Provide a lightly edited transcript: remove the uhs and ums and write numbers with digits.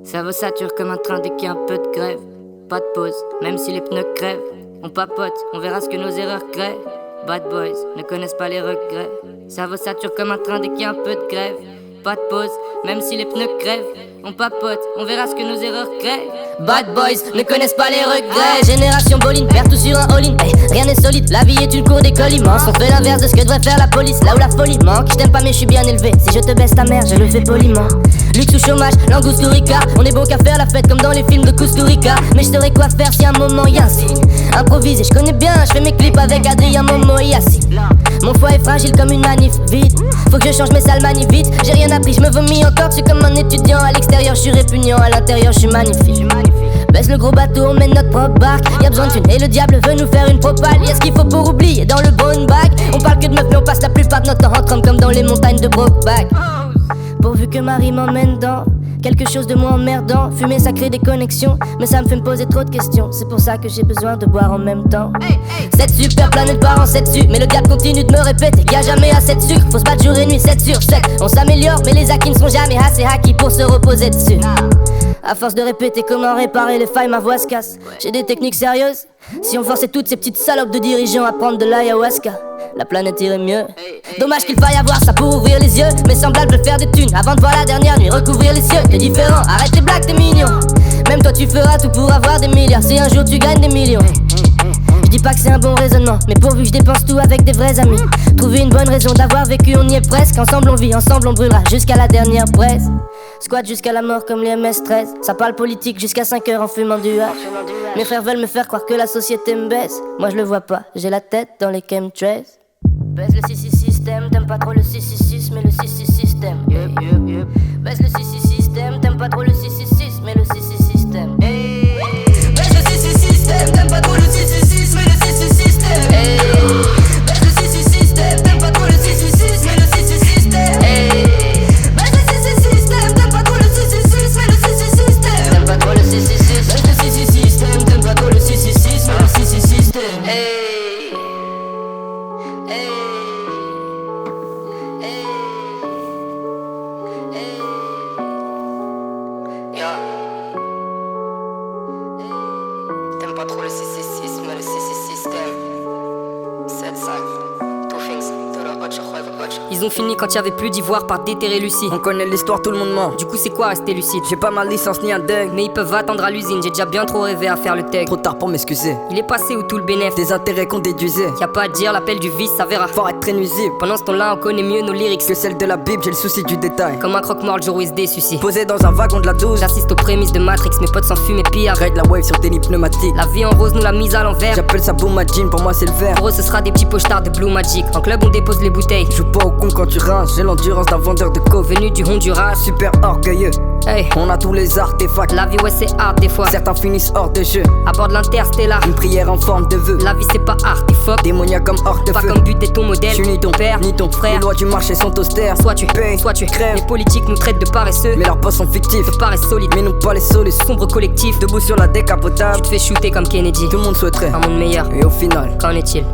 Cerveau sature comme un train dès qu'il y a un peu de grève. Pas de pause, même si les pneus crèvent. On papote, on verra ce que nos erreurs créent. Bad boys ne connaissent pas les regrets. Cerveau sature comme un train dès qu'il y a un peu de grève. Pas de pause, même si les pneus crèvent. On papote, on verra ce que nos erreurs créent. Bad boys ne connaissent pas les regrets. Génération boline, perd tout sur un all-in. Hey, rien n'est solide, la vie est une cour d'école immense. On fait l'inverse de ce que devrait faire la police, là où la folie manque. Je t'aime pas mais je suis bien élevé, si je te baisse ta mère, je le fais poliment. Luxe ou chômage, l'angousturica. On est bon qu'à faire la fête comme dans les films de Kusturica. Mais je saurais quoi faire si un moment y'a un signe. Improvisé, je connais bien, je fais mes clips avec Adrien Momo et Yassine. Mon foie est fragile comme une manif, vite. Faut que je change mes salmani vite. J'ai rien appris, je me vomis encore, je suis comme un étudiant. À l'extérieur je suis répugnant, à l'intérieur je suis magnifique. Baisse le gros bateau, on mène notre propre barque. Y'a besoin de thunes et le diable veut nous faire une propale. Y'a ce qu'il faut pour oublier dans le bon bag. On parle que de meufs mais on passe la plupart de notre temps en trempe comme dans les montagnes de Brokeback. Pourvu que Marie m'emmène dans quelque chose de moins emmerdant. Fumer ça crée des connexions, mais ça me fait me poser trop de questions. C'est pour ça que j'ai besoin de boire en même temps. Cette super planète part en 7 dessus, mais le diable continue de me répéter qu'il y a jamais assez de sucre. Faut se battre jour et nuit 7 sur 7. On s'améliore mais les acquis ne sont jamais assez hackis pour se reposer dessus. À force de répéter comment réparer les failles, ma voix se casse. J'ai des techniques sérieuses. Si on forçait toutes ces petites salopes de dirigeants à prendre de l'ayahuasca, la planète irait mieux. Dommage qu'il faille avoir ça pour ouvrir les yeux. Mais semblable de faire des thunes avant de voir la dernière nuit recouvrir les cieux. T'es différent, arrête tes blagues, t'es mignon. Même toi tu feras tout pour avoir des milliards si un jour tu gagnes des millions. Je dis pas que c'est un bon raisonnement, mais pourvu que je dépense tout avec des vrais amis. Trouver une bonne raison d'avoir vécu, on y est presque. Ensemble on vit, ensemble on brûlera jusqu'à la dernière braise. Squat jusqu'à la mort comme les MS-13. Ça parle politique jusqu'à 5h en fumant du hache. Mes frères veulent me faire croire que la société me baisse. Moi je le vois pas, j'ai la tête dans les chemtrails. Baisse le 666 système, t'aimes pas trop le 666 mais le 666 système. Baisse le 666 système, t'aimes pas trop le 666 mais le 666 système. Baisse le 666 système, t'aimes pas trop le 666 mais le 666 système. Baisse le 666 système, t'aimes pas trop le 666 mais le 666 système. Baisse le 666 système, t'aimes pas trop le 666 mais le 666 système. T'aimes pas trop le 666. Baisse le 666 système, t'aimes pas trop le 666 mais le 666 système. T'aimes pas trop le 666 mais le 666 système. 7-5, two things, to the hutch. Ils ont fini quand il y avait plus d'ivoire par déterrer Lucie. On connaît l'histoire, tout le monde ment. Du coup c'est quoi rester lucide? J'ai pas ma licence ni un dingue, mais ils peuvent attendre à l'usine, j'ai déjà bien trop rêvé à faire le tech. trop tard pour m'excuser. Il est passé où tout le bénéf, Des intérêts qu'on déduisait. Y'a pas à dire, l'appel du vice s'avéra. Faut être très nuisible. Pendant ce temps-là on connaît mieux nos lyrics Que celle de la Bible, j'ai le souci du détail. Comme un croque-mort le jour où il se désucie. Posé dans un wagon de la 12, J'assiste aux prémices de Matrix, mes potes s'enfuient mes pires. ride la wave sur des nids pneumatiques. La vie en rose nous l'a mise à l'envers. J'appelle ça boom jean, pour moi c'est le vert. Pour eux ce sera des petits pochards de Blue Magic. En club on dépose les bouteilles. Joue pas au con quand tu rinces, j'ai l'endurance d'un vendeur de coke. Venu du Honduras, Super orgueilleux, hey. on a tous les artefacts. La vie ouais c'est hard des fois. Certains finissent hors de jeu. À bord de l'interstellar, Une prière en forme de vœu. la vie c'est pas art, t'es fuck. Démoniaque comme hors de Pas feu. comme but et ton modèle. Je suis ni ton père, ni ton frère. Les lois du marché sont austères. Soit tu payes, soit tu crèves. Les politiques nous traitent de paresseux, Mais leurs boss sont fictifs. de paresse solide. Mais non pas les solutions. Sombre collectif, Debout sur la décapotable, tu te fais shooter comme Kennedy. tout le monde souhaiterait. Un monde meilleur, Et au final, qu'en est-il?